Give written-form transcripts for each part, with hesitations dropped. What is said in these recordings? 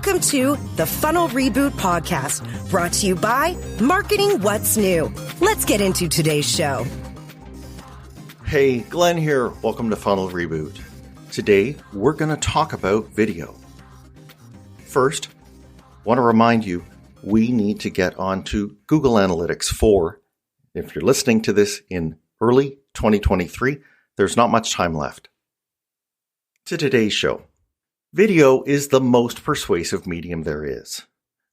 Welcome to the Funnel Reboot podcast, brought to you by Marketing What's New. Let's get into today's show. Hey, Glenn here. Welcome to Funnel Reboot. Today, we're going to talk about video. First, I want to remind you, we need to get onto Google Analytics 4. If you're listening to this in early 2023, there's not much time left. To today's show. Video is the most persuasive medium there is.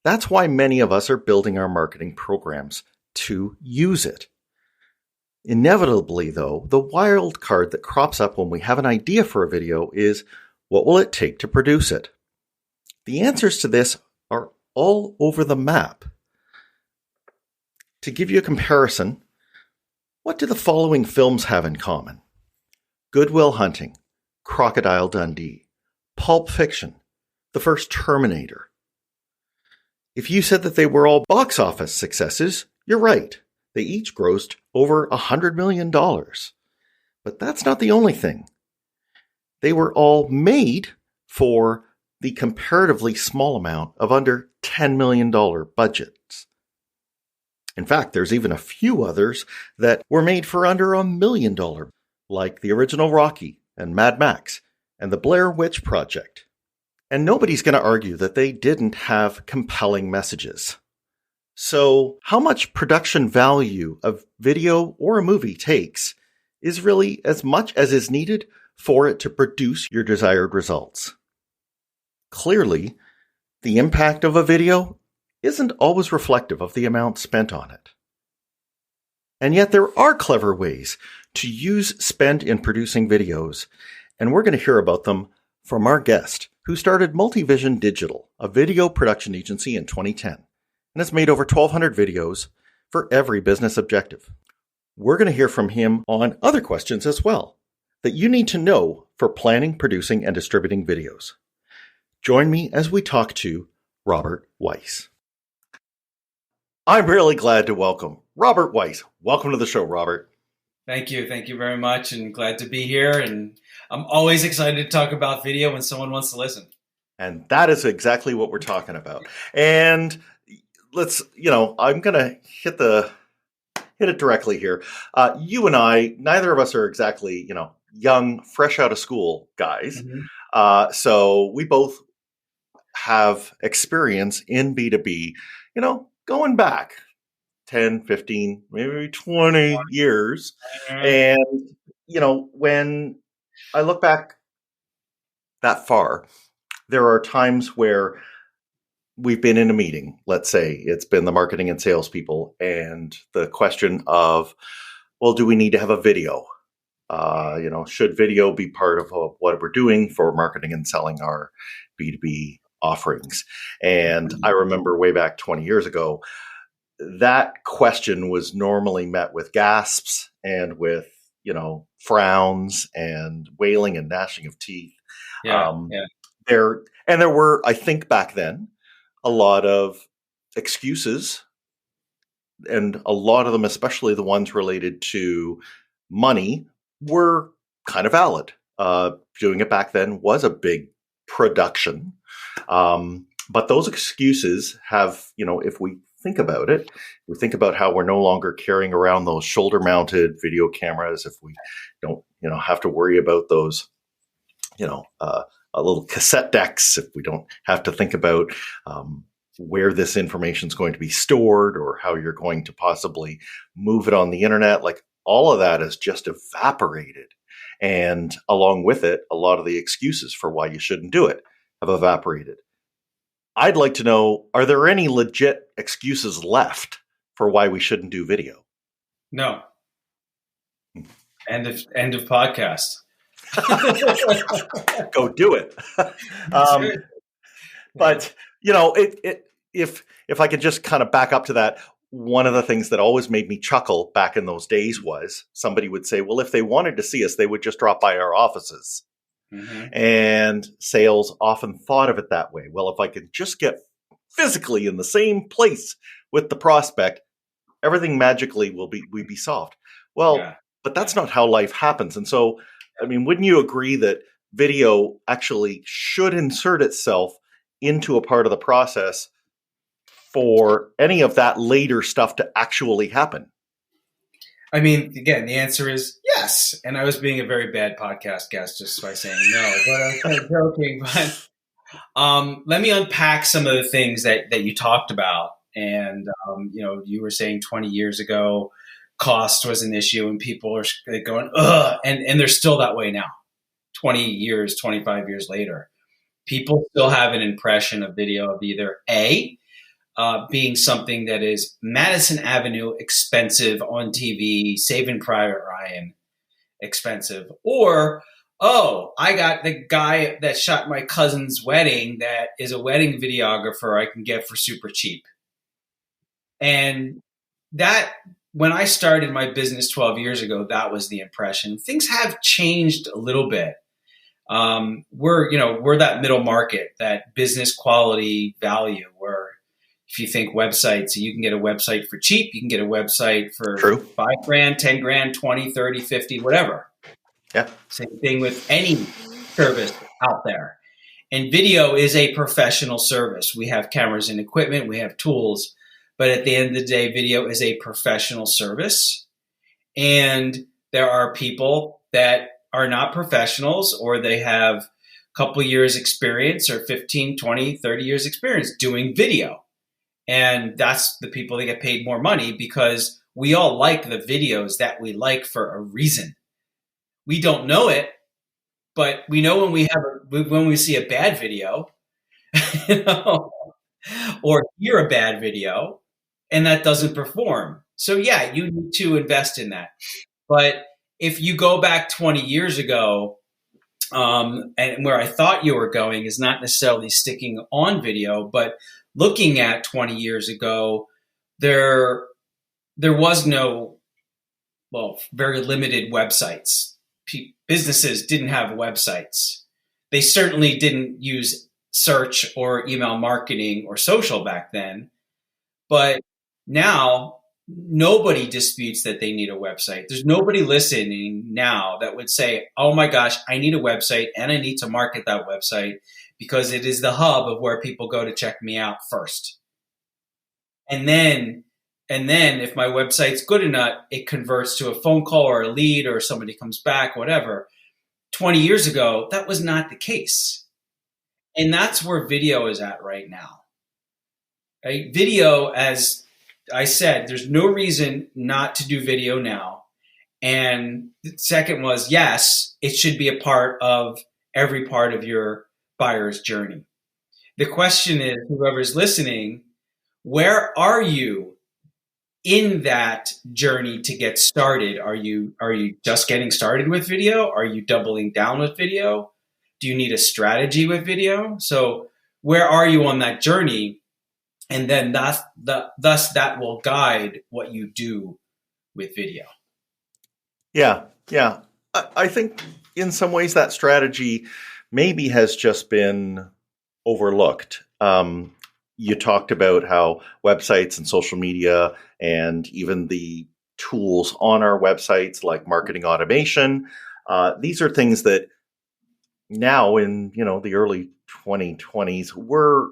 That's why many of us are building our marketing programs to use it. Inevitably, though, the wild card that crops up when we have an idea for a video is, what will it take to produce it? The answers to this are all over the map. To give you a comparison, what do the following films have in common? Good Will Hunting, Crocodile Dundee, Pulp Fiction, the first Terminator. If you said that they were all box office successes, you're right. They each grossed over $100 million. But that's not the only thing. They were all made for the comparatively small amount of under $10 million budgets. In fact, there's even a few others that were made for under $1 million, like the original Rocky and Mad Max and the Blair Witch Project. And nobody's going to argue that they didn't have compelling messages. So how much production value a video or a movie takes is really as much as is needed for it to produce your desired results. Clearly, the impact of a video isn't always reflective of the amount spent on it. And yet there are clever ways to use spend in producing videos, and we're going to hear about them from our guest, who started MultiVision Digital, a video production agency in 2010, and has made over 1,200 videos for every business objective. We're going to hear from him on other questions as well that you need to know for planning, producing, and distributing videos. Join me as we talk to Robert Weiss. I'm really glad to welcome Robert Weiss. Welcome to the show, Robert. Thank you. Thank you very much, and glad to be here. And I'm always excited to talk about video when someone wants to listen. And that is exactly what we're talking about. And let's, I'm going to hit it directly here. You and I, neither of us are exactly, young, fresh out of school guys. Mm-hmm. So we both have experience in B2B, going back 10, 15, maybe 20 years. And, when I look back that far, there are times where we've been in a meeting. Let's say it's been the marketing and salespeople, and the question of, well, do we need to have a video? Should video be part of what we're doing for marketing and selling our B2B offerings? And I remember way back 20 years ago, that question was normally met with gasps and with, frowns and wailing and gnashing of teeth. There were, I think back then, a lot of excuses, and a lot of them, especially the ones related to money, were kind of valid. Doing it back then was a big production. But those excuses have, if we think about it, we think about how we're no longer carrying around those shoulder-mounted video cameras, if we don't, have to worry about those, little cassette decks, if we don't have to think about where this information is going to be stored or how you're going to possibly move it on the internet. Like, all of that has just evaporated. And along with it, a lot of the excuses for why you shouldn't do it have evaporated. I'd like to know, are there any legit excuses left for why we shouldn't do video? No. End of podcast. Go do it. But if I could just kind of back up to that, one of the things that always made me chuckle back in those days was somebody would say, well, if they wanted to see us, they would just drop by our offices. Mm-hmm. And sales often thought of it that way. Well, if I could just get physically in the same place with the prospect, everything magically will be solved. Well, but that's not how life happens. And so, I mean, wouldn't you agree that video actually should insert itself into a part of the process for any of that later stuff to actually happen? I mean, again, the answer is yes. And I was being a very bad podcast guest just by saying no, but I was kind of joking. But let me unpack some of the things that you talked about. And, you were saying 20 years ago, cost was an issue and people are going, ugh, and they're still that way now, 20 years, 25 years later. People still have an impression of video of either A, being something that is Madison Avenue expensive on TV, Saving Private Ryan expensive, or, oh, I got the guy that shot my cousin's wedding that is a wedding videographer I can get for super cheap. And that, when I started my business 12 years ago, that was the impression. Things have changed a little bit. We're that middle market, that business quality value, where if you think websites, you can get a website for cheap, you can get a website for True. $5,000, $10,000, 20, 30, 50, whatever. Yeah. Same thing with any service out there. And video is a professional service. We have cameras and equipment, we have tools, but at the end of the day, video is a professional service. And there are people that are not professionals, or they have a couple years experience, or 15, 20, 30 years experience doing video. And that's the people that get paid more money, because we all like the videos that we like for a reason. We don't know it, but we know when we see a bad video, or hear a bad video, and that doesn't perform. So yeah, you need to invest in that. But if you go back 20 years ago, and where I thought you were going is not necessarily sticking on video, but looking at 20 years ago, there was no, very limited websites. Businesses didn't have websites. They certainly didn't use search or email marketing or social back then. But now, nobody disputes that they need a website. There's nobody listening now that would say, oh my gosh, I need a website and I need to market that website because it is the hub of where people go to check me out first. And then if my website's good enough, it converts to a phone call or a lead, or somebody comes back, whatever. 20 years ago, that was not the case. And that's where video is at right now. Right? Video, as I said, there's no reason not to do video now. And the second was, yes, it should be a part of every part of your buyer's journey. The question is, whoever's listening, where are you in that journey to get started? Are you just getting started with video? Are you doubling down with video? Do you need a strategy with video? So where are you on that journey? And then thus that will guide what you do with video. Yeah. I think in some ways that strategy maybe has just been overlooked. You talked about how websites and social media and even the tools on our websites like marketing automation, these are things that now in the early 2020s we're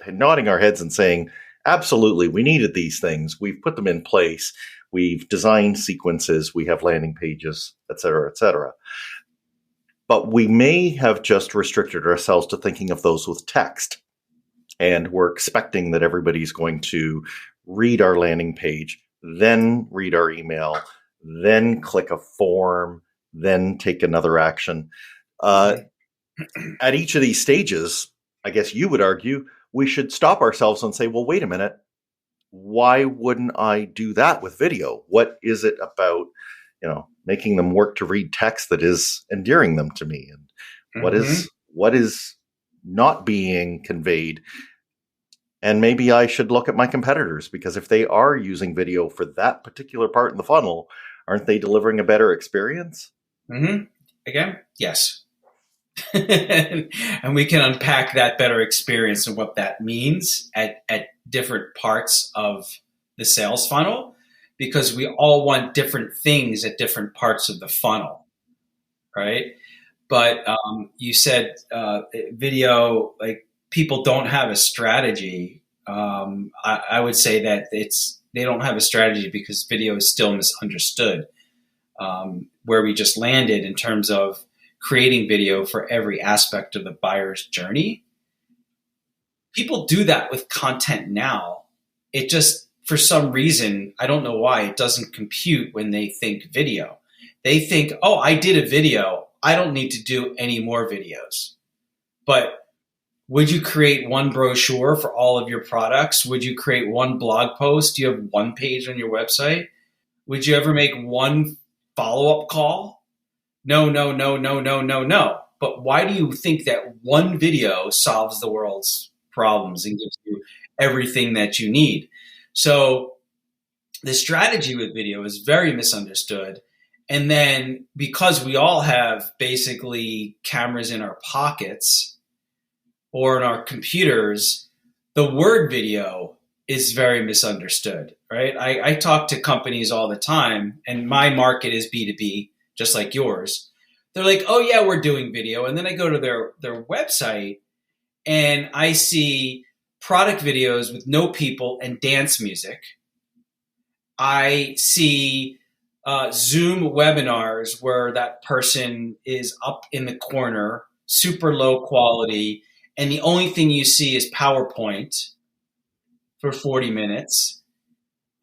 nodding our heads and saying, absolutely, we needed these things. We've put them in place. We've designed sequences. We have landing pages, et cetera, et cetera. But we may have just restricted ourselves to thinking of those with text. And we're expecting that everybody's going to read our landing page, then read our email, then click a form, then take another action. At each of these stages, I guess you would argue, we should stop ourselves and say, well, wait a minute. Why wouldn't I do that with video? What is it about, making them work to read text that is endearing them to me? And what is not being conveyed? And maybe I should look at my competitors, because if they are using video for that particular part in the funnel, aren't they delivering a better experience? Mm-hmm. Again, yes. And we can unpack that better experience and what that means at different parts of the sales funnel, because we all want different things at different parts of the funnel, right? But you said video, like people don't have a strategy, I would say that they don't have a strategy because video is still misunderstood. Where we just landed in terms of creating video for every aspect of the buyer's journey. People do that with content now. It just, for some reason, I don't know why, it doesn't compute when they think video. They think, oh, I did a video. I don't need to do any more videos. But would you create one brochure for all of your products? Would you create one blog post? Do you have one page on your website? Would you ever make one follow-up call? No. But why do you think that one video solves the world's problems and gives you everything that you need? So the strategy with video is very misunderstood. And then because we all have basically cameras in our pockets or in our computers, the word video is very misunderstood, right? I talk to companies all the time, and my market is B2B, just like yours. They're like, oh yeah, we're doing video. And then I go to their website and I see product videos with no people and dance music. I see Zoom webinars where that person is up in the corner, super low quality, and the only thing you see is PowerPoint for 40 minutes.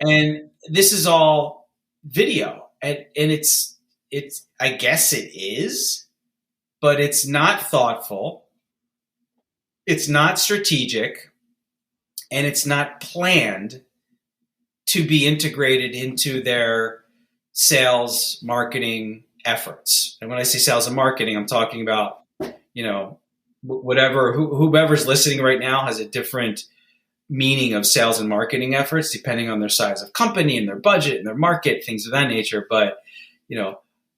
And this is all video. And it's I guess it is, but it's not thoughtful. It's not strategic, and it's not planned to be integrated into their sales marketing efforts. And when I say sales and marketing, I'm talking about, whoever's listening right now has a different meaning of sales and marketing efforts, depending on their size of company and their budget and their market, things of that nature. But,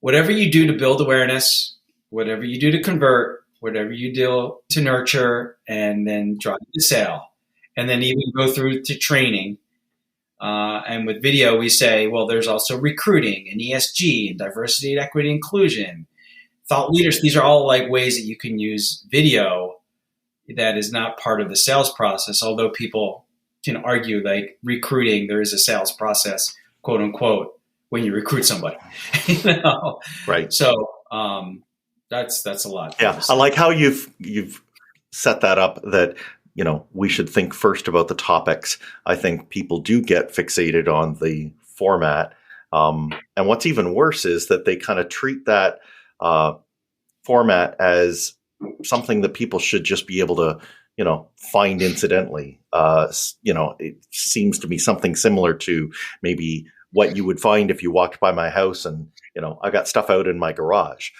whatever you do to build awareness, whatever you do to convert, whatever you do to nurture and then drive the sale, and then even go through to training. And with video, we say, well, there's also recruiting and ESG and diversity and equity inclusion, thought leaders. These are all like ways that you can use video that is not part of the sales process. Although people can argue like recruiting, there is a sales process, quote unquote, when you recruit somebody. Right. So that's a lot. Yeah, I like how you've set that up. That we should think first about the topics. I think people do get fixated on the format, and what's even worse is that they kind of treat that format as something that people should just be able to find incidentally. It seems to be something similar to maybe what you would find if you walked by my house and, I got stuff out in my garage.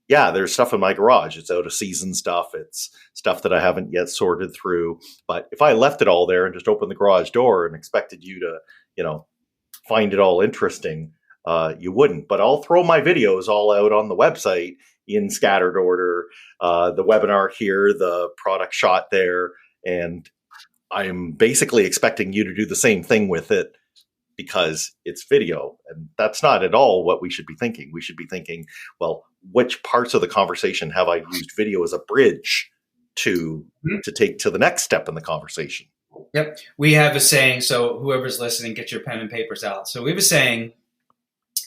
Yeah, there's stuff in my garage. It's out of season stuff. It's stuff that I haven't yet sorted through. But if I left it all there and just opened the garage door and expected you to, find it all interesting, you wouldn't. But I'll throw my videos all out on the website in scattered order, the webinar here, the product shot there. And I'm basically expecting you to do the same thing with it, because it's video. And that's not at all what we should be thinking. We should be thinking, well, which parts of the conversation have I used video as a bridge to take to the next step in the conversation? Yep. We have a saying, so whoever's listening, get your pen and papers out. So we have a saying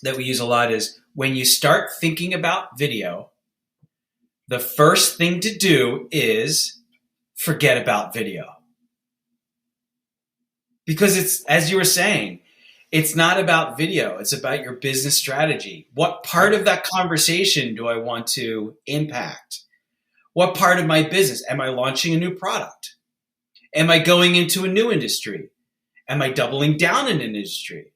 that we use a lot is, when you start thinking about video, the first thing to do is forget about video. Because it's, as you were saying, it's not about video. It's about your business strategy. What part of that conversation do I want to impact? What part of my business? Am I launching a new product? Am I going into a new industry? Am I doubling down in an industry?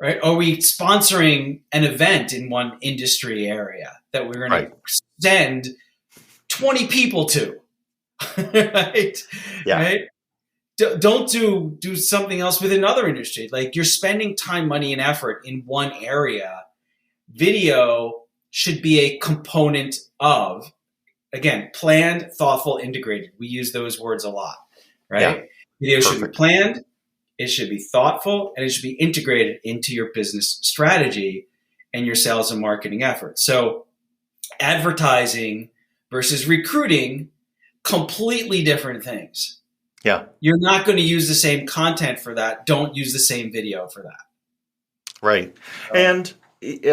Right? Are we sponsoring an event in one industry area that we're going to send 20 people to? Right? Yeah. Right? Don't do something else with another industry. Like, you're spending time, money, and effort in one area. Video should be a component of, again, planned, thoughtful, integrated. We use those words a lot, right? Yeah. Video should be planned, it should be thoughtful, and it should be integrated into your business strategy and your sales and marketing efforts. So advertising versus recruiting completely different things. Yeah. You're not going to use the same content for that. Don't use the same video for that. Right. And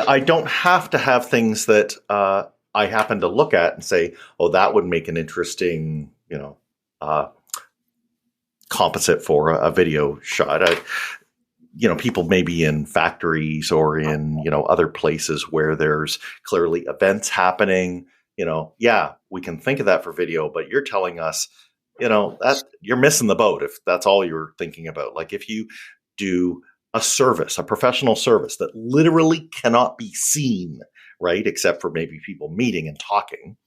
I don't have to have things that I happen to look at and say, oh, that would make an interesting, composite for a video shot. People may be in factories or in, other places where there's clearly events happening. We can think of that for video, but you're telling us, that you're missing the boat if that's all you're thinking about. Like if you do a service, a professional service that literally cannot be seen, right? Except for maybe people meeting and talking.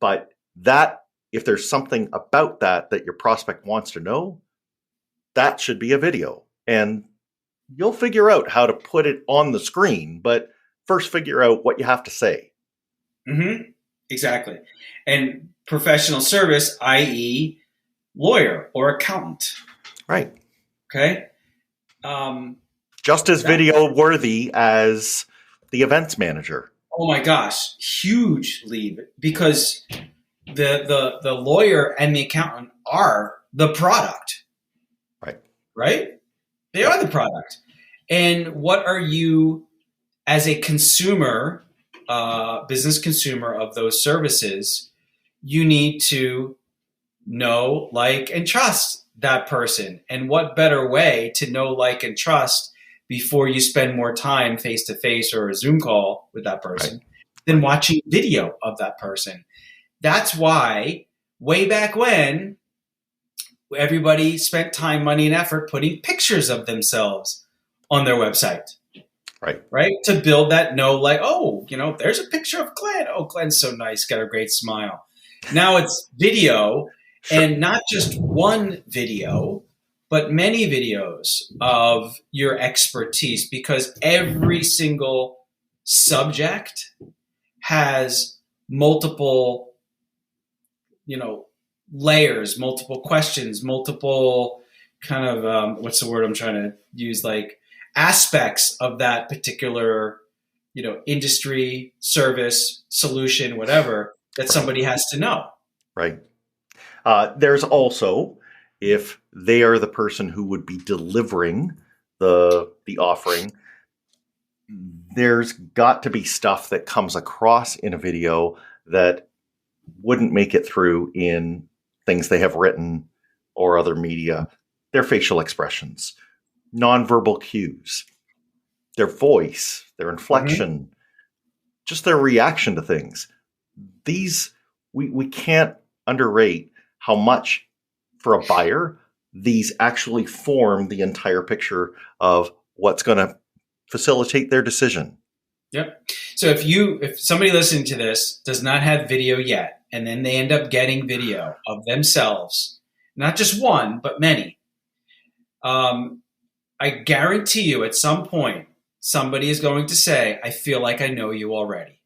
But that, if there's something about that your prospect wants to know, that should be a video. And you'll figure out how to put it on the screen, but first figure out what you have to say. Mm-hmm. Exactly. And professional service, i.e. lawyer or accountant. Right. Okay. Just as video worthy as the events manager. Oh my gosh, huge lead, because the lawyer and the accountant are the product. Right. Right? They are the product. And what are you, as a consumer, business consumer of those services, you need to know, like, and trust that person. And what better way to know, like, and trust before you spend more time face-to-face or a Zoom call with that person than watching video of that person. That's why way back when everybody spent time, money, and effort putting pictures of themselves on their website. Right. To build that there's a picture of Glenn. Oh, Glenn's so nice. Got a great smile. Now it's video, and not just one video, but many videos of your expertise, because every single subject has multiple, layers, multiple questions, multiple kind of, what's the word I'm trying to use? Like aspects of that particular, industry, service, solution, whatever, that somebody has to know. Right. There's also, if they are the person who would be delivering the offering, there's got to be stuff that comes across in a video that wouldn't make it through in things they have written or other media. Their facial expressions, nonverbal cues, their voice, their inflection, just their reaction to things. These, we can't underrate how much, for a buyer, these actually form the entire picture of what's going to facilitate their decision. Yep. So if somebody listening to this does not have video yet, and then they end up getting video of themselves, not just one, but many, I guarantee you at some point, somebody is going to say, I feel like I know you already.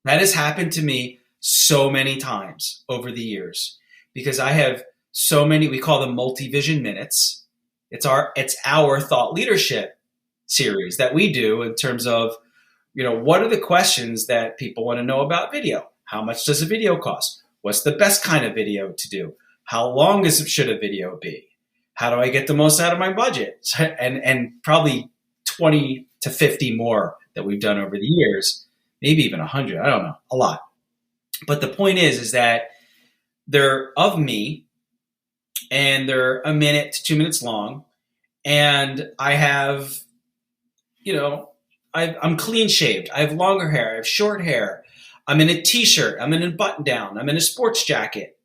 That has happened to me so many times over the years, because I have so many, we call them MultiVision minutes. It's our thought leadership series that we do in terms of, what are the questions that people want to know about video? How much does a video cost? What's the best kind of video to do? How long should a video be? How do I get the most out of my budget? And probably 20 to 50 more that we've done over the years, maybe even 100. I don't know, a lot. But the point is that they're of me, and they're a minute to 2 minutes long. And I have, I'm clean shaved. I have longer hair. I have short hair. I'm in a t-shirt. I'm in a button down. I'm in a sports jacket.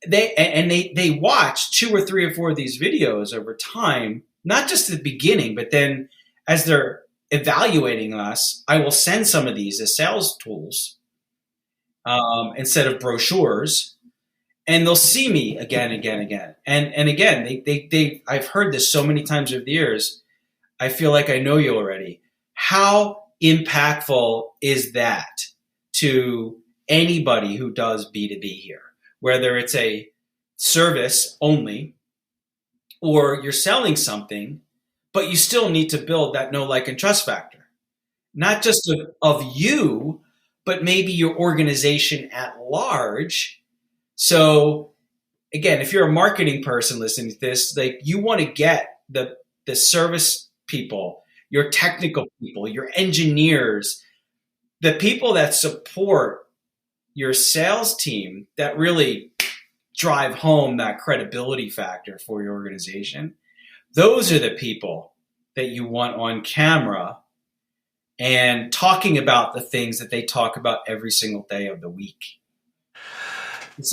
They watch 2 or 3 or 4 of these videos over time, not just at the beginning, but then as they're evaluating us, I will send some of these as sales tools instead of brochures, and they'll see me again. And again, I've heard this so many times over the years. I feel like I know you already. How impactful is that to anybody who does B2B here? Whether it's a service only, or you're selling something, but you still need to build that know, like, and trust factor. Not just of you, but maybe your organization at large. So again, if you're a marketing person listening to this, like you want to get the service people, your technical people, your engineers, the people that support your sales team that really drive home that credibility factor for your organization. Those are the people that you want on camera and talking about the things that they talk about every single day of the week.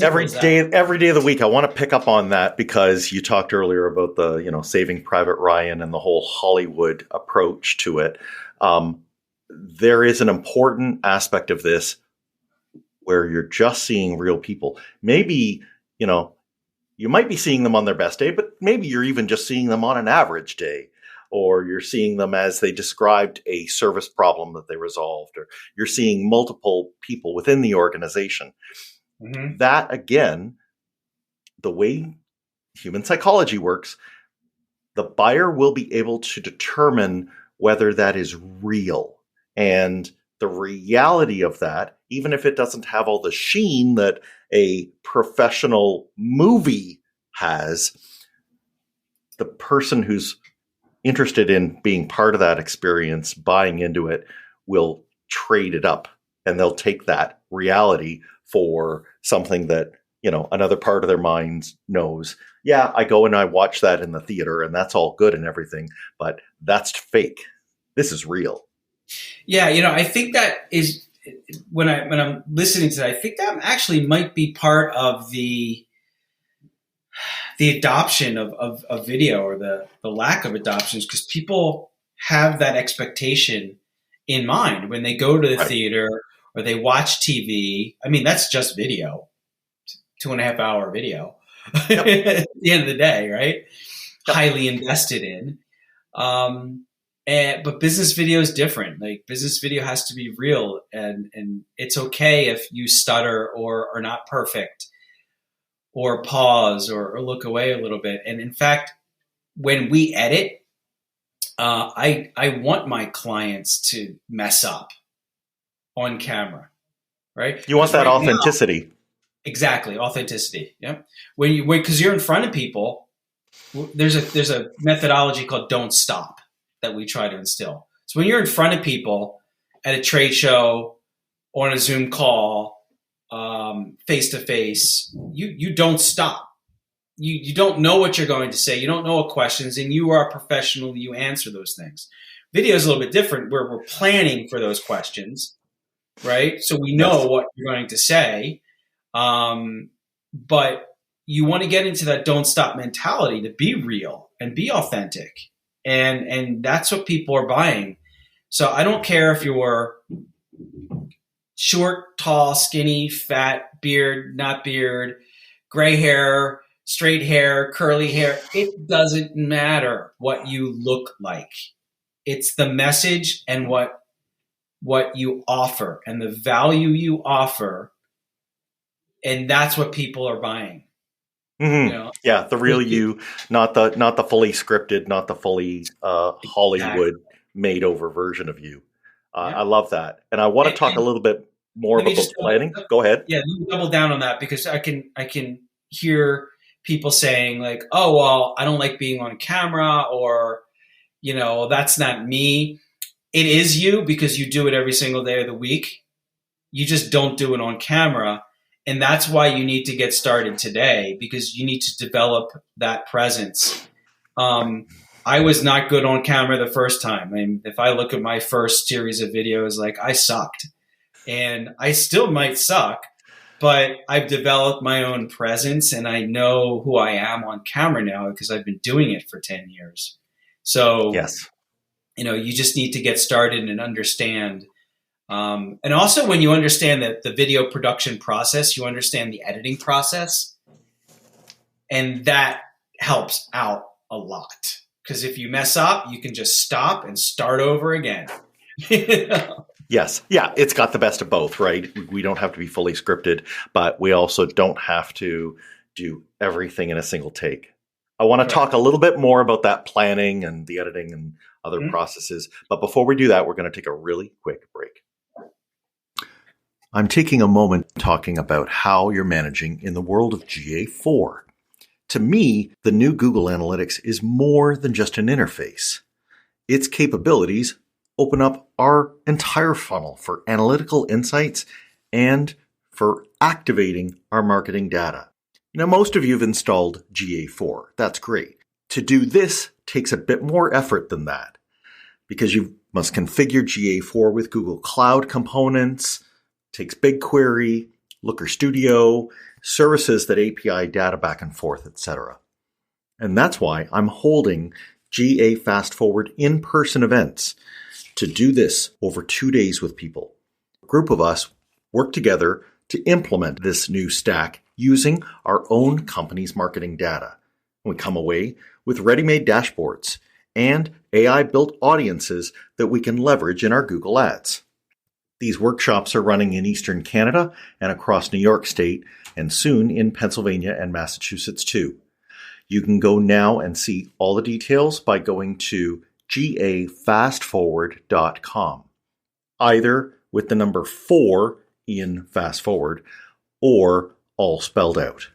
Every day of the week. I want to pick up on that because you talked earlier about the, Saving Private Ryan and the whole Hollywood approach to it. There is an important aspect of this where you're just seeing real people. Maybe, you might be seeing them on their best day, but maybe you're even just seeing them on an average day, or you're seeing them as they described a service problem that they resolved, or you're seeing multiple people within the organization. Mm-hmm. That, again, the way human psychology works, the buyer will be able to determine whether that is real. And the reality of that, even if it doesn't have all the sheen that a professional movie has, the person who's interested in being part of that experience, buying into it, will trade it up, and they'll take that reality for something that, another part of their mind knows. Yeah, I go and I watch that in the theater and that's all good and everything, but that's fake. This is real. Yeah. I think that is when I'm listening to that, I think that actually might be part of the adoption of video, or the lack of adoptions, because people have that expectation in mind when they go to the theater or they watch TV. I mean, that's just video, 2.5 hour video at the end of the day, right? Yep. Highly invested in. But business video is different. Like, business video has to be real, and it's okay if you stutter or are not perfect, or pause or look away a little bit. And in fact, when we edit, I want my clients to mess up on camera, right? You want that authenticity. Now, exactly. Authenticity. Yeah. Because you're in front of people, there's a methodology called don't stop that we try to instill. So when you're in front of people at a trade show or on a Zoom call, face to face, you don't stop. You don't know what you're going to say. You don't know what questions, and you are a professional. You answer those things. Video is a little bit different, where we're planning for those questions, right? So we know what you're going to say, but you want to get into that don't stop mentality to be real and be authentic, and that's what people are buying. So I don't care if you're short, tall, skinny, fat, beard, not beard, gray hair, straight hair, curly hair. It doesn't matter what you look like. It's the message and what you offer and the value you offer. And that's what people are buying. Mm-hmm. Yeah, the real you, not the fully scripted, not the fully Hollywood made over version of you. I love that. And I want to talk a little bit more about the planning. Go ahead. Yeah, let me double down on that, because I can hear people saying like, oh, well, I don't like being on camera, or, that's not me. It is you, because you do it every single day of the week. You just don't do it on camera. And that's why you need to get started today, because you need to develop that presence. I was not good on camera the first time. I mean, if I look at my first series of videos, like, I sucked, and I still might suck, but I've developed my own presence, and I know who I am on camera now because I've been doing it for 10 years. So, yes, you just need to get started and understand. And also, when you understand that the video production process, you understand the editing process, and that helps out a lot. Because if you mess up, you can just stop and start over again. Yes. Yeah, it's got the best of both, right? We don't have to be fully scripted, but we also don't have to do everything in a single take. I want to talk a little bit more about that planning and the editing and other processes. But before we do that, we're going to take a really quick break. I'm taking a moment talking about how you're managing in the world of GA4. To me, the new Google Analytics is more than just an interface. Its capabilities open up our entire funnel for analytical insights and for activating our marketing data. Now, most of you have installed GA4. That's great. To do this takes a bit more effort than that because you must configure GA4 with Google Cloud components, takes BigQuery, Looker Studio, services that API data back and forth, etc. And that's why I'm holding GA Fast Forward in-person events to do this over 2 days with people. A group of us work together to implement this new stack using our own company's marketing data. We come away with ready-made dashboards and AI-built audiences that we can leverage in our Google Ads. These workshops are running in Eastern Canada and across New York State, and soon in Pennsylvania and Massachusetts too. You can go now and see all the details by going to gafastforward.com, either with the number 4 in fast forward or all spelled out.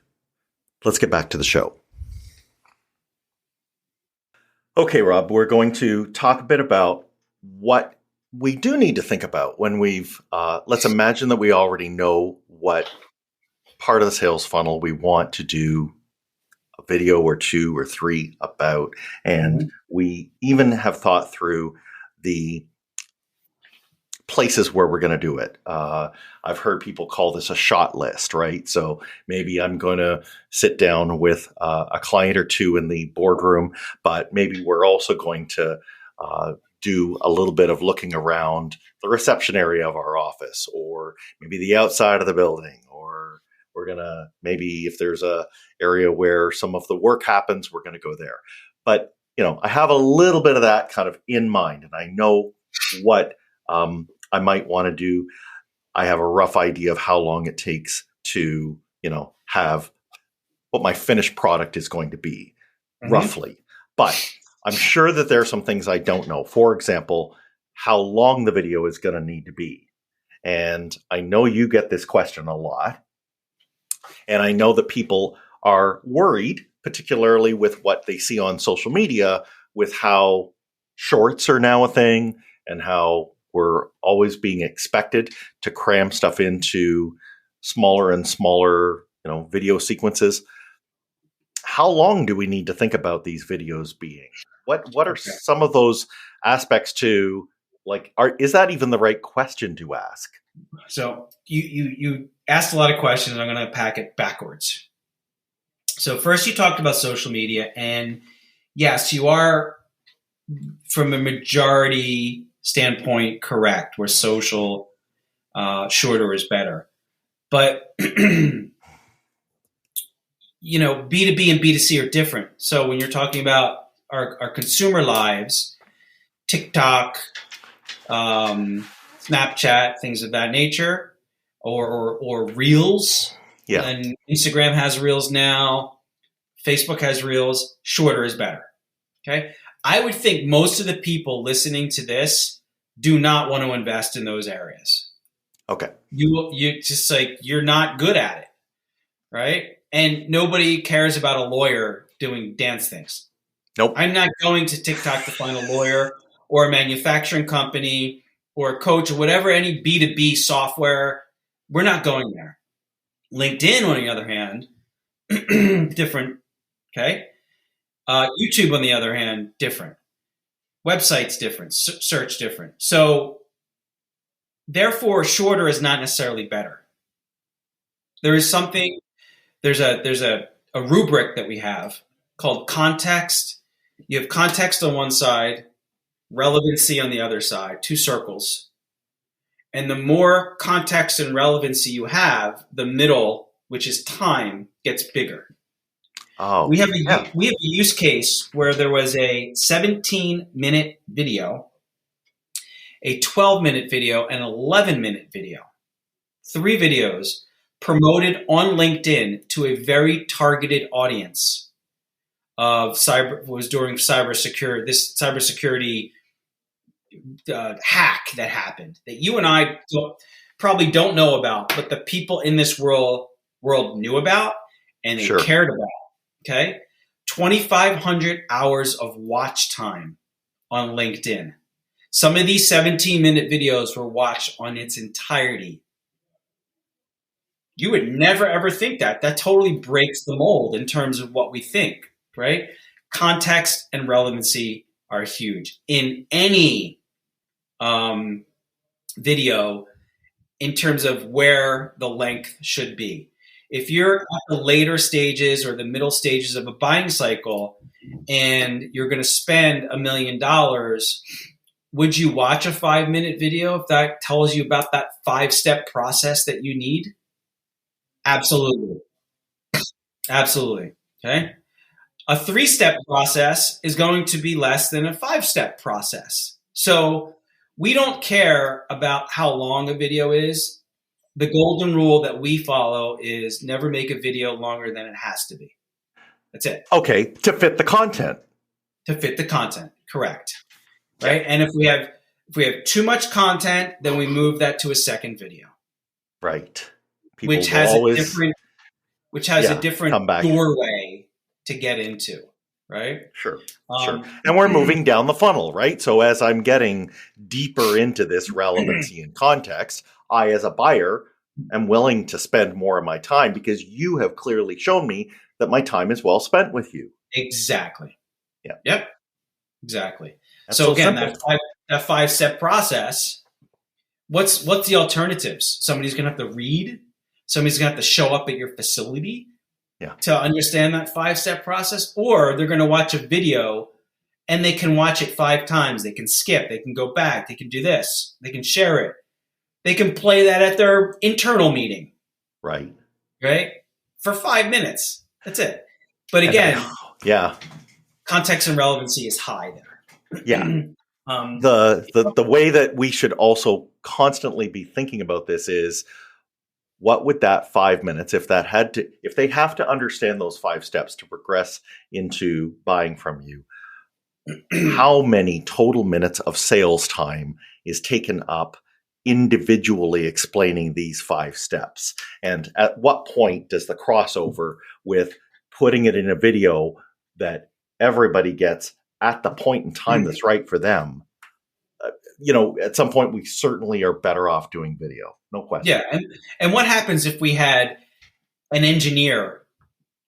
Let's get back to the show. Okay, Rob, we're going to talk a bit about what we do need to think about when let's imagine that we already know what part of the sales funnel we want to do a video or 2 or 3 about. And we even have thought through the places where we're going to do it. I've heard people call this a shot list, right? So maybe I'm going to sit down with a client or 2 in the boardroom, but maybe we're also going to do a little bit of looking around the reception area of our office, or maybe the outside of the building, or we're going to, maybe if there's a area where some of the work happens, we're going to go there. But, I have a little bit of that kind of in mind, and I know what I might want to do. I have a rough idea of how long it takes to, have what my finished product is going to be, roughly. But I'm sure that there are some things I don't know. For example, how long the video is going to need to be. And I know you get this question a lot. And I know that people are worried, particularly with what they see on social media, with how shorts are now a thing and how we're always being expected to cram stuff into smaller and smaller, video sequences. How long do we need to think about these videos being? What are some of those aspects to, is that even the right question to ask? So you asked a lot of questions, and I'm going to pack it backwards. So first you talked about social media, and yes, you are, from a majority standpoint, correct, where social shorter is better. But B2B and B2C are different. So when you're talking about our consumer lives, TikTok, Snapchat, things of that nature, or Reels. Yeah. And Instagram has Reels now. Facebook has Reels. Shorter is better. Okay. I would think most of the people listening to this do not want to invest in those areas. Okay. You just you're not good at it. Right. And nobody cares about a lawyer doing dance things. Nope. I'm not going to TikTok to find a lawyer or a manufacturing company or a coach or whatever, any B2B software. We're not going there. LinkedIn, on the other hand, different. Okay. YouTube, on the other hand, different. Websites different. Search different. So therefore, shorter is not necessarily better. There is something. There's a rubric that we have called context. You have context on one side, relevancy on the other side, 2 circles. And the more context and relevancy you have, the middle, which is time, gets bigger. Oh, we have a use case where there was a 17-minute video, a 12-minute video, and an 11-minute video. 3 videos promoted on LinkedIn to a very targeted audience of cybersecurity. This cybersecurity hack that happened that you and I probably don't know about, but the people in this world knew about and they cared about. Okay. 2,500 hours of watch time on LinkedIn. Some of these 17-minute videos were watched on its entirety. You would never, ever think that. That totally breaks the mold in terms of what we think, right? Context and relevancy are huge in any video in terms of where the length should be. If you're at the later stages or the middle stages of a buying cycle and you're going to spend $1 million, would you watch a 5-minute video if that tells you about that 5-step process that you need? Absolutely. Absolutely. Okay. A 3-step process is going to be less than a 5-step process. So we don't care about how long a video is. The golden rule that we follow is never make a video longer than it has to be. That's it. Okay. To fit the content. To fit the content. Correct. Right. Yeah. And if we have too much content, then we move that to a second video. Right. People which has a different doorway to get into. Right. Sure. Sure. And we're moving down the funnel, right? So as I'm getting deeper into this relevancy and context, I, as a buyer, am willing to spend more of my time because you have clearly shown me that my time is well spent with you. Exactly. Yeah. Yep. Exactly. So again, simple. that 5-step process, what's the alternatives? Somebody's going to have to read. Somebody's going to have to show up at your facility to understand that 5-step process, or they're going to watch a video and they can watch it 5 times. They can skip. They can go back. They can do this. They can share it. They can play that at their internal meeting. Right. Right? For 5 minutes. That's it. But again, context and relevancy is high there. Yeah. The way that we should also constantly be thinking about this is, what would that 5 minutes, if they have to understand those 5 steps to progress into buying from you, how many total minutes of sales time is taken up individually explaining these 5 steps? And at what point does the crossover with putting it in a video that everybody gets at the point in time that's right for them? At some point we certainly are better off doing video. No question. Yeah. And what happens if we had an engineer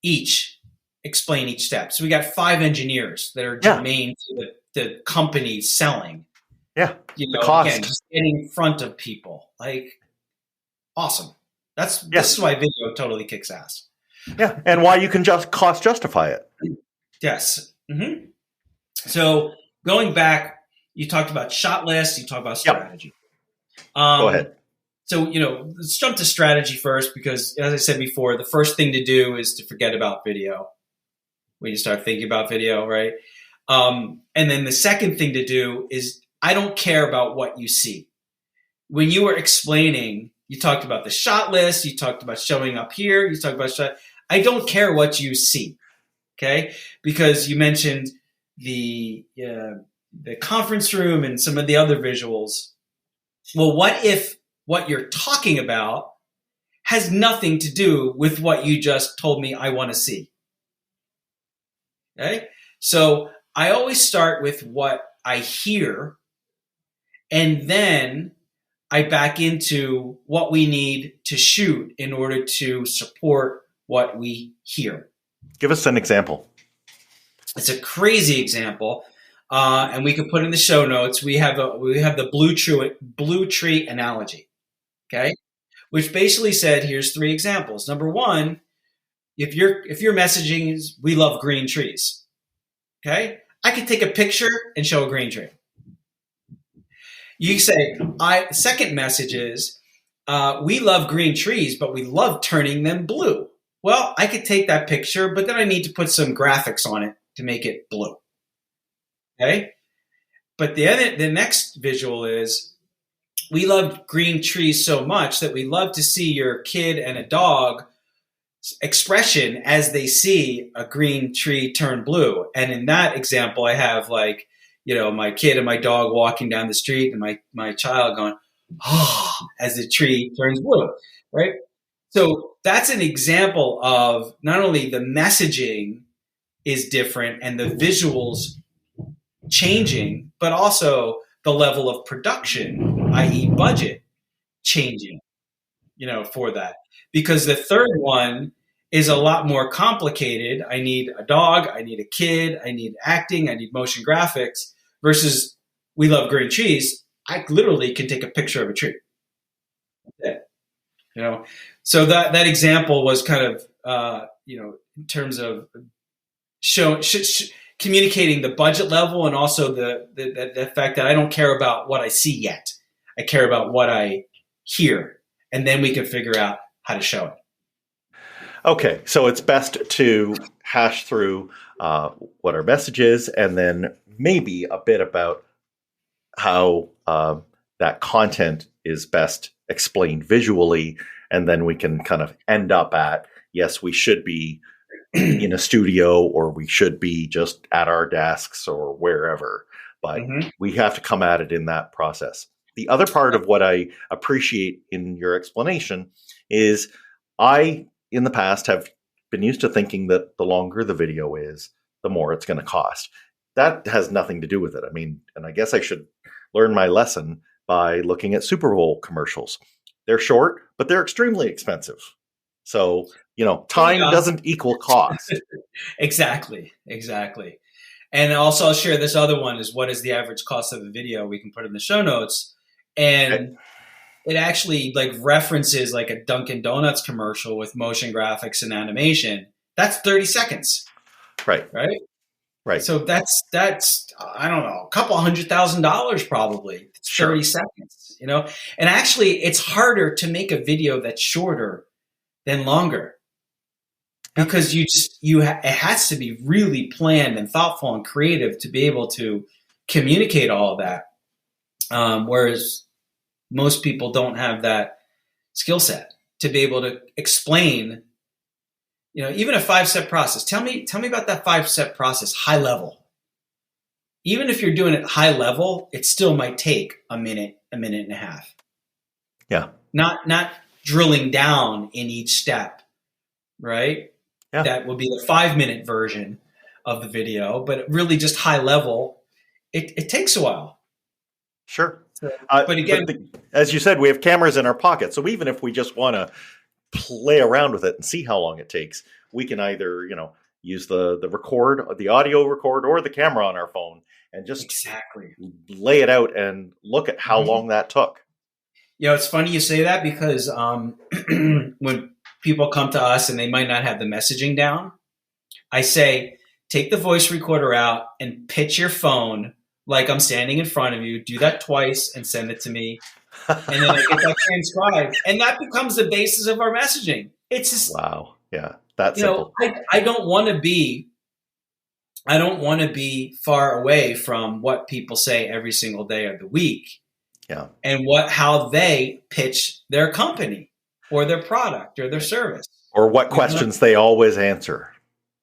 each explain each step? So we got 5 engineers that are germane to the company selling. Yeah. The cost. Again, just getting in front of people. Like, awesome. This is why video totally kicks ass. Yeah. And why you can just cost justify it. Yes. Mm-hmm. So going back, you talked about shot lists, you talked about strategy. Go ahead. So, let's jump to strategy first, because as I said before, the first thing to do is to forget about video when you start thinking about video, right? And then the second thing to do is, I don't care about what you see. When you were explaining, you talked about the shot list, you talked about showing up here, you talked about I don't care what you see, okay? Because you mentioned the conference room and some of the other visuals. Well, what if what you're talking about has nothing to do with what you just told me I want to see? Okay? So I always start with what I hear, and then I back into what we need to shoot in order to support what we hear. Give us an example. It's a crazy example. And we can put in the show notes. We have the blue tree analogy, okay, which basically said, here's 3 examples. Number 1, if your messaging is we love green trees, okay, I could take a picture and show a green tree. You say, second message is we love green trees, but we love turning them blue. Well, I could take that picture, but then I need to put some graphics on it to make it blue. Okay, but the next visual is we love green trees so much that we love to see your kid and a dog expression as they see a green tree turn blue. And in that example, I have like my kid and my dog walking down the street and my child going, oh, as the tree turns blue, right? So that's an example of not only the messaging is different and the visuals changing, but also the level of production, i.e. budget, changing, for that. Because the third one is a lot more complicated. I need a dog, I need a kid, I need acting, I need motion graphics, versus we love green trees. I literally can take a picture of a tree. So that example was kind of, in terms of communicating the budget level, and also the fact that I don't care about what I see yet. I care about what I hear, and then we can figure out how to show it. Okay, so it's best to hash through what our message is, and then maybe a bit about how that content is best explained visually, and then we can kind of end up at, yes, we should be in a studio, or we should be just at our desks or wherever, but we have to come at it in that process. The other part of what I appreciate in your explanation is I, in the past, have been used to thinking that the longer the video is, the more it's going to cost. That has nothing to do with it. I mean, and I guess I should learn my lesson by looking at Super Bowl commercials. They're short, but they're extremely expensive. So, time doesn't equal cost. Exactly. And also I'll share this other one is, what is the average cost of a video? We can put in the show notes. And it actually references a Dunkin' Donuts commercial with motion graphics and animation. That's 30 seconds. Right. So that's I don't know, a couple $100,000 probably. It's 30 seconds, And actually, it's harder to make a video that's shorter than longer, because it has to be really planned and thoughtful and creative to be able to communicate all of that. Whereas most people don't have that skill set to be able to explain, even a 5-step process. Tell me about that 5-step process, high level. Even if you're doing it high level, it still might take a minute and a half. Yeah. Not drilling down in each step, right? Yeah. That will be the 5-minute version of the video, but really just high level, it takes a while. Sure. But again, as you said, we have cameras in our pocket. So even if we just want to play around with it and see how long it takes, we can either, use the audio record or the camera on our phone and just lay it out and look at how long that took. It's funny you say that, because when people come to us and they might not have the messaging down, I say, take the voice recorder out and pitch your phone like I'm standing in front of you. Do that twice and send it to me. And then I get that transcribed. And that becomes the basis of our messaging. It's just, wow. Yeah. That's simple. I don't want to be far away from what people say every single day of the week. Yeah. And how they pitch their company or their product or their service. Or what questions they always answer.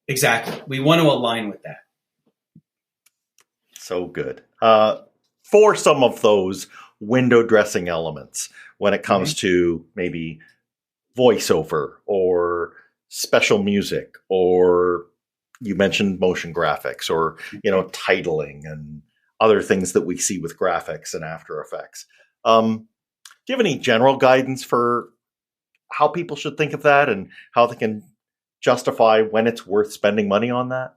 Exactly. We want to align with that. So good. For some of those window dressing elements, when it comes to maybe voiceover or special music, or you mentioned motion graphics, or, titling and other things that we see with graphics and After Effects. Do you have any general guidance for how people should think of that and how they can justify when it's worth spending money on that?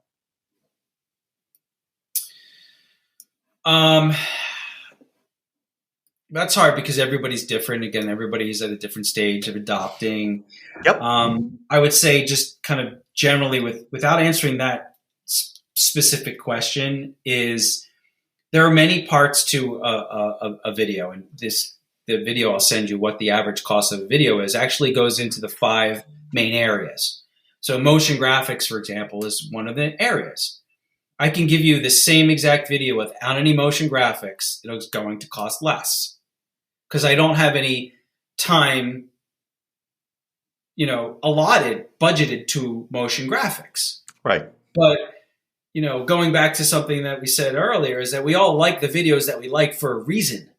That's hard because everybody's different. Again, everybody's at a different stage of adopting. Yep. I would say just kind of generally without answering that specific question is there are many parts to a video, and the video I'll send you what the average cost of a video is actually goes into the 5 main areas. So motion graphics, for example, is one of the areas. I can give you the same exact video without any motion graphics. It's going to cost less because I don't have any time, budgeted to motion graphics. Right. But, going back to something that we said earlier, is that we all like the videos that we like for a reason.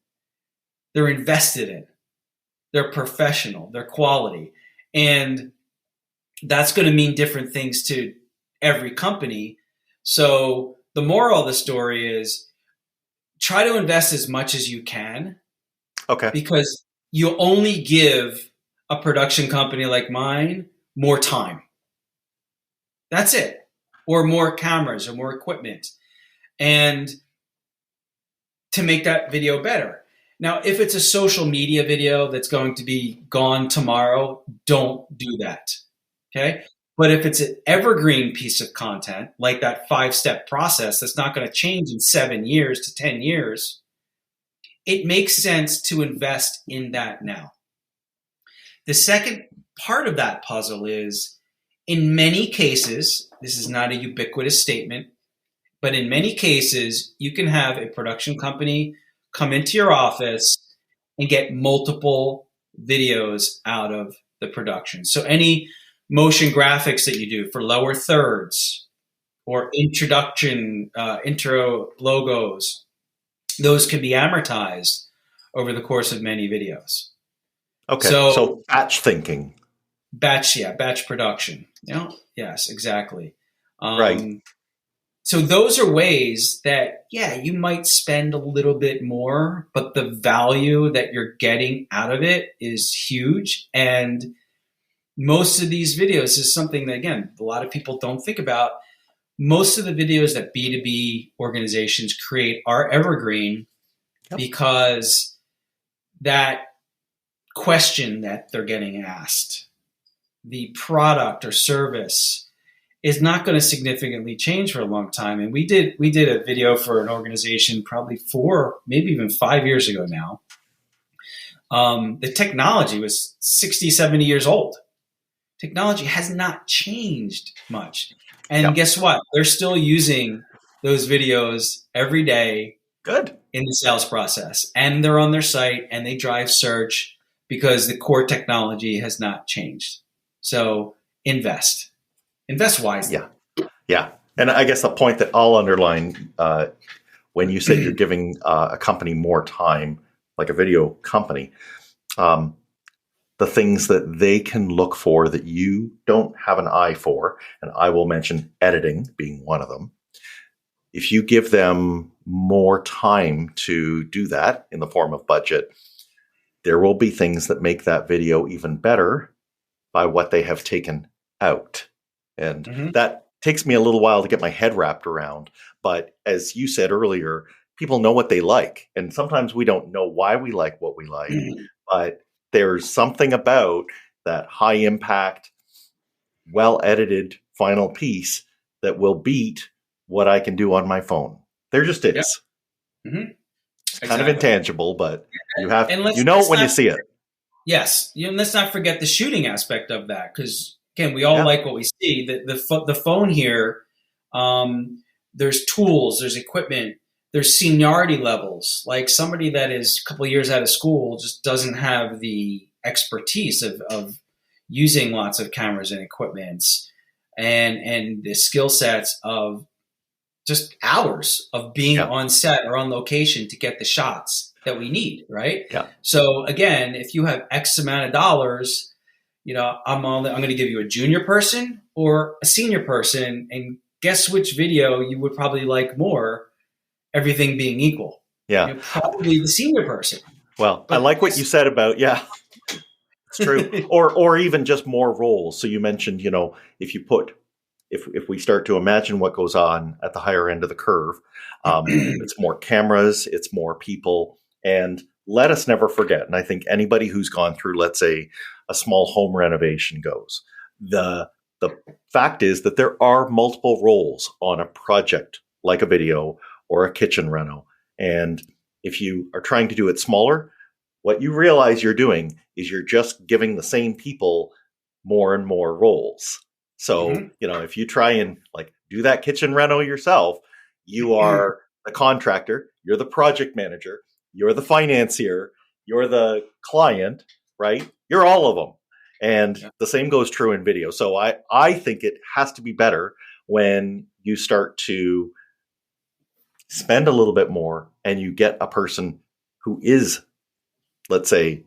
They're invested in. They're professional. They're quality. And that's going to mean different things to every company. So the moral of the story is try to invest as much as you can. Okay. Because you'll only give a production company like mine more time. That's it. Or more cameras or more equipment. And to make that video better. Now, if it's a social media video that's going to be gone tomorrow, don't do that. Okay? But if it's an evergreen piece of content, like that 5-step process that's not going to change in 7 years to 10 years, it makes sense to invest in that now. The second part of that puzzle is, in many cases, this is not a ubiquitous statement, but in many cases, you can have a production company come into your office and get multiple videos out of the production. So any motion graphics that you do for lower thirds or intro logos, those can be amortized over the course of many videos. Okay, so batch thinking. Batch production. Yes, exactly. Right. So those are ways that, you might spend a little bit more, but the value that you're getting out of it is huge. And most of these videos is something that, again, a lot of people don't think about. Most of the videos that B2B organizations create are evergreen because that question that they're getting asked, the product or service, is not going to significantly change for a long time. And we did a video for an organization probably 4, maybe even 5 years ago now. The technology was 60, 70 years old. Technology has not changed much. And guess what? They're still using those videos every day. Good. In the sales process. And they're on their site and they drive search because the core technology has not changed. So invest wisely. Yeah. And I guess the point that I'll underline when you say you're giving a company more time, like a video company, the things that they can look for that you don't have an eye for, and I will mention editing being one of them. If you give them more time to do that in the form of budget, there will be things that make that video even better by what they have taken out. And that takes me a little while to get my head wrapped around. But as you said earlier, people know what they like. And sometimes we don't know why we like what we like, but there's something about that high impact, well edited final piece that will beat what I can do on my phone. There just is. It's kind of intangible, but you have when you see it. Yes, and let's not forget the shooting aspect of that, because again, we all like what we see. The phone here, there's tools, there's equipment, there's seniority levels. Like somebody that is a couple of years out of school just doesn't have the expertise of using lots of cameras and equipments and the skill sets of just hours of being on set or on location to get the shots that we need, right? Yeah. So again, if you have X amount of dollars, I'm going to give you a junior person or a senior person, and guess which video you would probably like more, everything being equal. Yeah. Probably the senior person. Well, but I like what you said about, it's true. or even just more roles. So you mentioned, if we start to imagine what goes on at the higher end of the curve, it's more cameras, it's more people. And let us never forget, and I think anybody who's gone through, let's say, a small home renovation goes, the fact is that there are multiple roles on a project like a video or a kitchen reno. And if you are trying to do it smaller, what you realize you're doing is you're just giving the same people more and more roles. So, if you try and do that kitchen reno yourself, you are the contractor, you're the project manager, you're the financier, you're the client, right? You're all of them. And the same goes true in video. So I think it has to be better when you start to spend a little bit more and you get a person who is, let's say,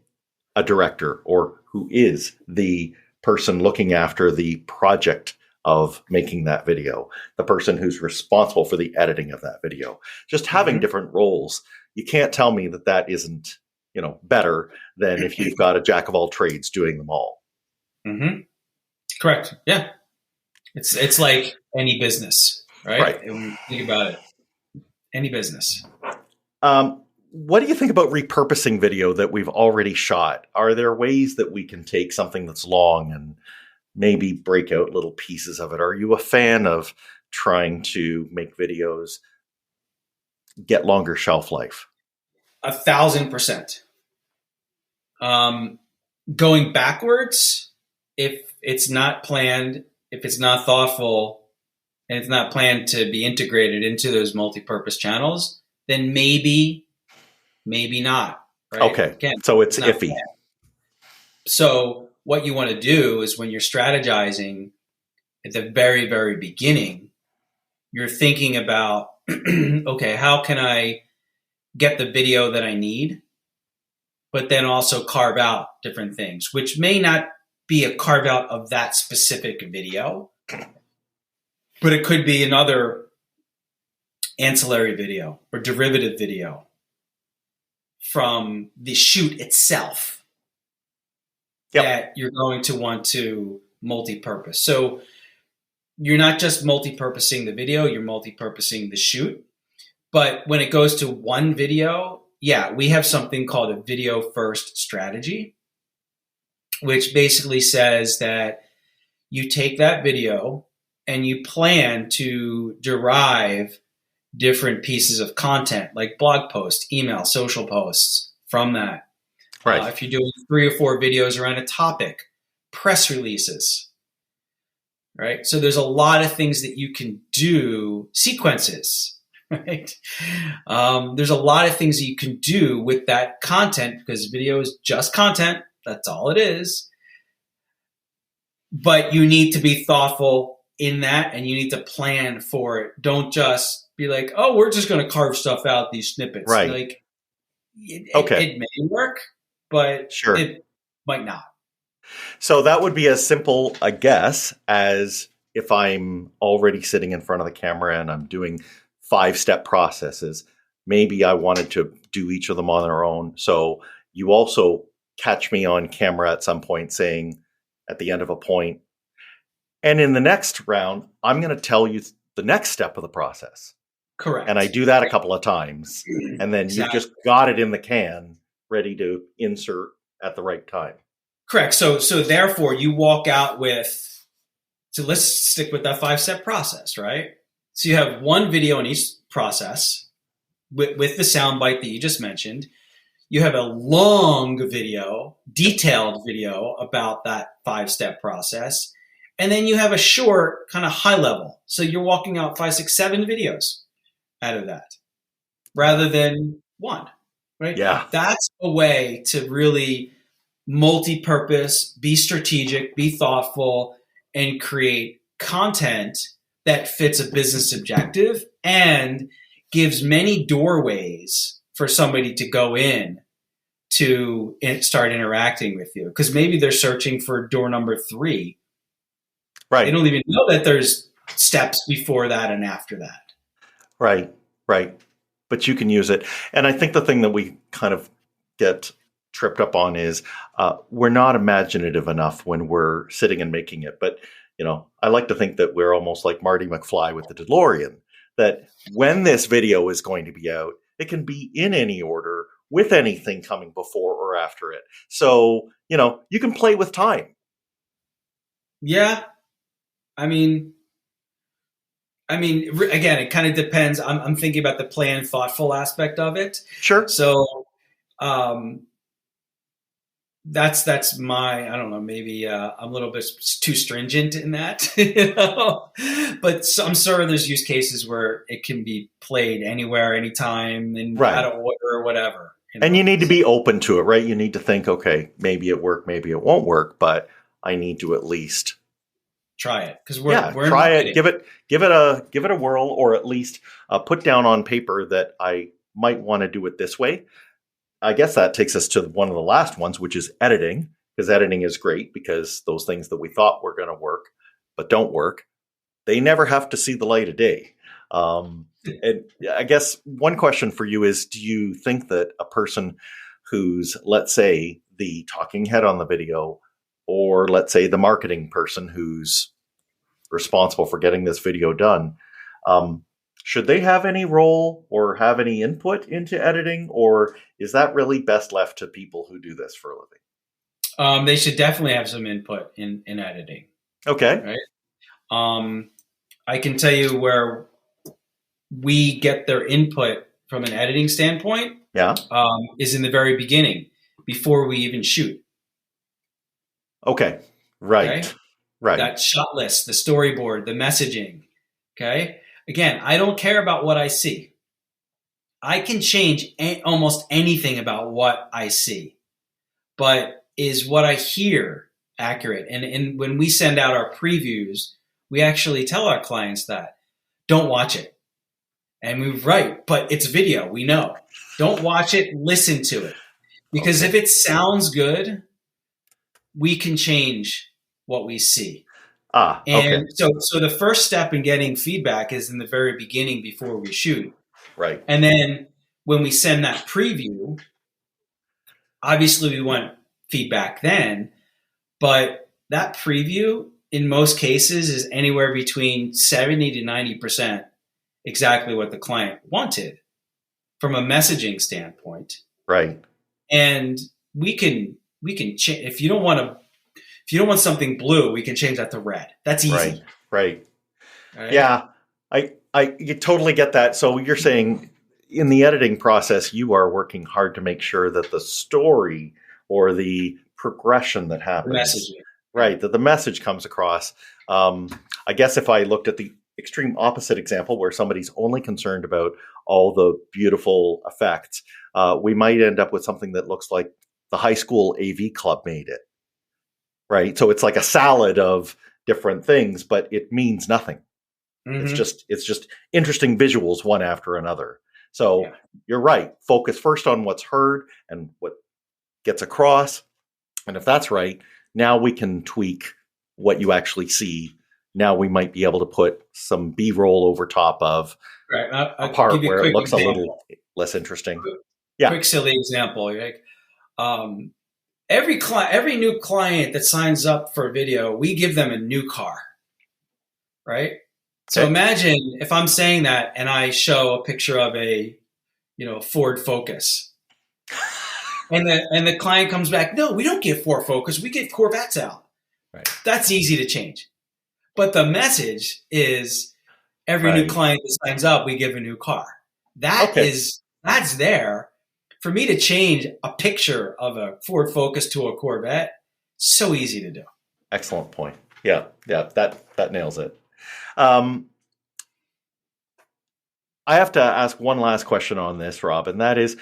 a director, or who is the person looking after the project of making that video, the person who's responsible for the editing of that video, just having different roles. You can't tell me that that isn't, better than if you've got a jack of all trades doing them all. Mm-hmm. Correct. Yeah. It's like any business, right? Right. When you think about it, any business. What do you think about repurposing video that we've already shot? Are there ways that we can take something that's long and maybe break out little pieces of it? Are you a fan of trying to make videos get longer shelf life? 1,000%. Going backwards, if it's not planned, if it's not thoughtful, and it's not planned to be integrated into those multi-purpose channels, then maybe not. Right? Okay. Again, so it's iffy. Planned. So what you want to do is, when you're strategizing at the very, very beginning, you're thinking about, okay, how can I get the video that I need, but then also carve out different things, which may not be a carve out of that specific video, but it could be another ancillary video or derivative video from the shoot itself that you're going to want to multi-purpose. So you're not just multi-purposing the video, you're multi-purposing the shoot. But when it goes to one video, we have something called a video first strategy, which basically says that you take that video and you plan to derive different pieces of content, like blog posts, email, social posts from that. Right. If you're doing 3 or 4 videos around a topic, press releases, right? So there's a lot of things that you can do, sequences, right? There's a lot of things that you can do with that content, because video is just content. That's all it is. But you need to be thoughtful in that, and you need to plan for it. Don't just be like, oh, we're just going to carve stuff out, these snippets. Right. Like, it may work, but it might not. So that would be as simple a guess as if I'm already sitting in front of the camera and I'm doing 5-step processes. Maybe I wanted to do each of them on their own. So you also catch me on camera at some point saying at the end of a point, and in the next round, I'm going to tell you the next step of the process. Correct. And I do that a couple of times, and then you just got it in the can, ready to insert at the right time. Correct. So therefore you walk out with, so let's stick with that 5-step process, right? So you have one video in each process with the soundbite that you just mentioned. You have a long video, detailed video about that 5-step process. And then you have a short, kind of high level. So you're walking out 5, 6, 7 videos out of that rather than one, right? Yeah. That's a way to really multi-purpose, be strategic, be thoughtful, and create content that fits a business objective and gives many doorways for somebody to go in to start interacting with you. Because maybe they're searching for door number 3. Right. They don't even know that there's steps before that and after that. Right. But you can use it. And I think the thing that we kind of get tripped up on is we're not imaginative enough when we're sitting and making it. But, I like to think that we're almost like Marty McFly with the DeLorean, that when this video is going to be out, it can be in any order with anything coming before or after it. So, you can play with time. Yeah. I mean, again, it kind of depends. I'm thinking about the planned, thoughtful aspect of it. Sure. So, that's my, I don't know, maybe I'm a little bit too stringent in that, but I'm sure there's use cases where it can be played anywhere, anytime, and out of order or whatever. And you need to be open to it, right? You need to think, okay, maybe it worked, maybe it won't work, but I need to at least try it because we're in try marketing. it. Give it a whirl, or at least put down on paper that I might want to do it this way. I guess that takes us to one of the last ones, which is editing, because editing is great because those things that we thought were going to work but don't work, they never have to see the light of day. And I guess one question for you is, do you think that a person who's, let's say, the talking head on the video, or let's say the marketing person who's responsible for getting this video done, should they have any role or have any input into editing, or is that really best left to people who do this for a living? They should definitely have some input in editing. Okay. Right. I can tell you where we get their input from an editing standpoint. Yeah. Is in the very beginning, before we even shoot. Okay. Right. Okay? Right. That shot list, the storyboard, the messaging. Okay. Again, I don't care about what I see. I can change almost anything about what I see, but is what I hear accurate? And when we send out our previews, we actually tell our clients that don't watch it. And we're right, but it's video. We know. Don't watch it. Listen to it, because if it sounds good, we can change what we see. And so the first step in getting feedback is in the very beginning before we shoot. Right. And then when we send that preview, obviously we want feedback then, but that preview in most cases is anywhere between 70 to 90% exactly what the client wanted from a messaging standpoint. Right. And we can change. If you don't want something blue, we can change that to red. That's easy. Right. Yeah. You totally get that. So you're saying in the editing process, you are working hard to make sure that the story or the progression that happens, right, that the message comes across. I guess if I looked at the extreme opposite example where somebody's only concerned about all the beautiful effects, we might end up with something that looks like the high school AV club made it, right? So it's like a salad of different things, but it means nothing. Mm-hmm. It's just interesting visuals one after another. So You're right. Focus first on what's heard and what gets across. And if that's right, now we can tweak what you actually see. Now we might be able to put some B-roll over top of a part where it looks a little less interesting. Quick silly example. You're like, every new client that signs up for a video, we give them a new car, right? So imagine if I'm saying that and I show a picture of a Ford Focus, and the client comes back, no, we don't give Ford Focus, we give Corvettes out. Right. That's easy to change. But the message is every new client that signs up, we give a new car. That's there. For me to change a picture of a Ford Focus to a Corvette, so easy to do. Excellent point. Yeah, that nails it. I have to ask one last question on this, Rob, and that is,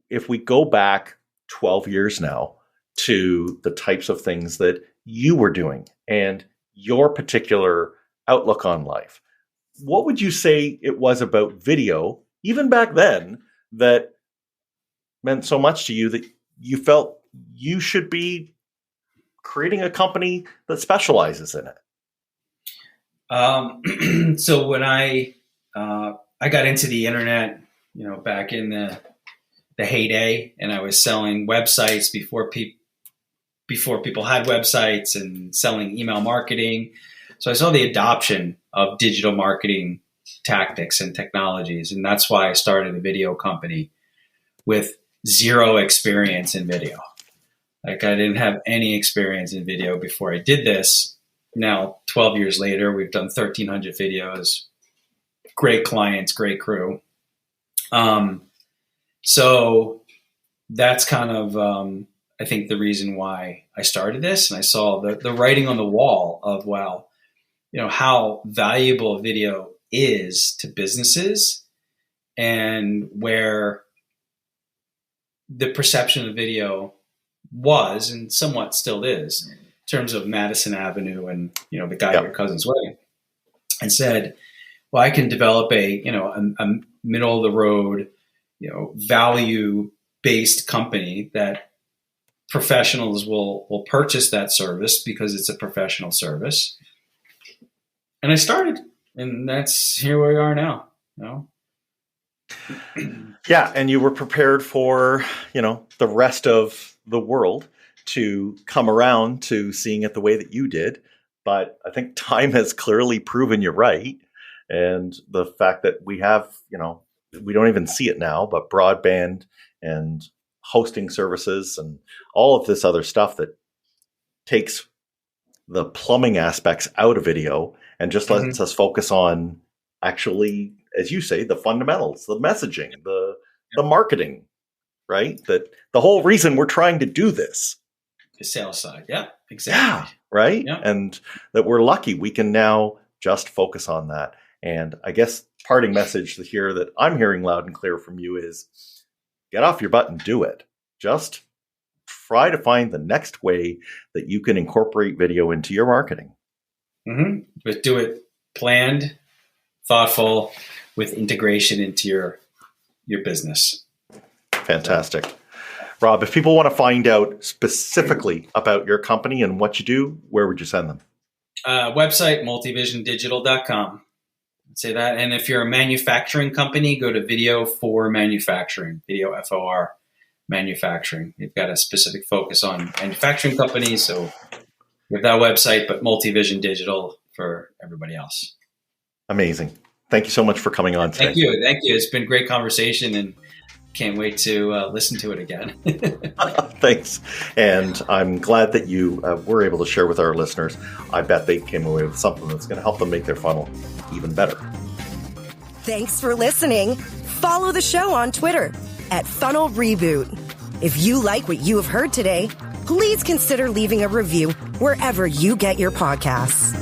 if we go back 12 years now to the types of things that you were doing and your particular outlook on life, what would you say it was about video, even back then, that meant so much to you that you felt you should be creating a company that specializes in it? So when I got into the internet, back in the heyday, and I was selling websites before people had websites, and selling email marketing. So I saw the adoption of digital marketing tactics and technologies, and that's why I started a video company with zero experience in video. Like, I didn't have any experience in video before I did this. Now, 12 years later, we've done 1,300 videos. Great clients, great crew. So that's kind of, I think, the reason why I started this. And I saw the writing on the wall of, wow, how valuable video is to businesses, and where the perception of video was, and somewhat still is, terms of Madison Avenue and, the guy at your cousin's wedding, and said, well, I can develop a middle of the road, value-based company that professionals will purchase that service because it's a professional service. And I started, and that's here we are now. Yeah, and you were prepared for, the rest of the world to come around to seeing it the way that you did. But I think time has clearly proven you right. And the fact that we have, we don't even see it now, but broadband and hosting services and all of this other stuff that takes the plumbing aspects out of video and just lets us focus on actually, as you say, the fundamentals, the messaging, the marketing, right? That the whole reason we're trying to do this. The sales side. Yeah, exactly. Yeah, right? Yeah. And that we're lucky we can now just focus on that. And I guess parting message here that I'm hearing loud and clear from you is get off your butt and do it. Just try to find the next way that you can incorporate video into your marketing. But do it planned, thoughtful, with integration into your business. Fantastic. Rob, if people want to find out specifically about your company and what you do, where would you send them? Website, MultiVisionDigital.com. I'd say that. And if you're a manufacturing company, go to Video for Manufacturing, Video FOR Manufacturing. You've got a specific focus on manufacturing companies, so we have that website, but MultiVision Digital for everybody else. Amazing. Thank you so much for coming on today. Thank you. It's been a great conversation, and can't wait to listen to it again. Thanks. And I'm glad that you were able to share with our listeners. I bet they came away with something that's going to help them make their funnel even better. Thanks for listening. Follow the show on Twitter at Funnel Reboot. If you like what you have heard today, please consider leaving a review wherever you get your podcasts.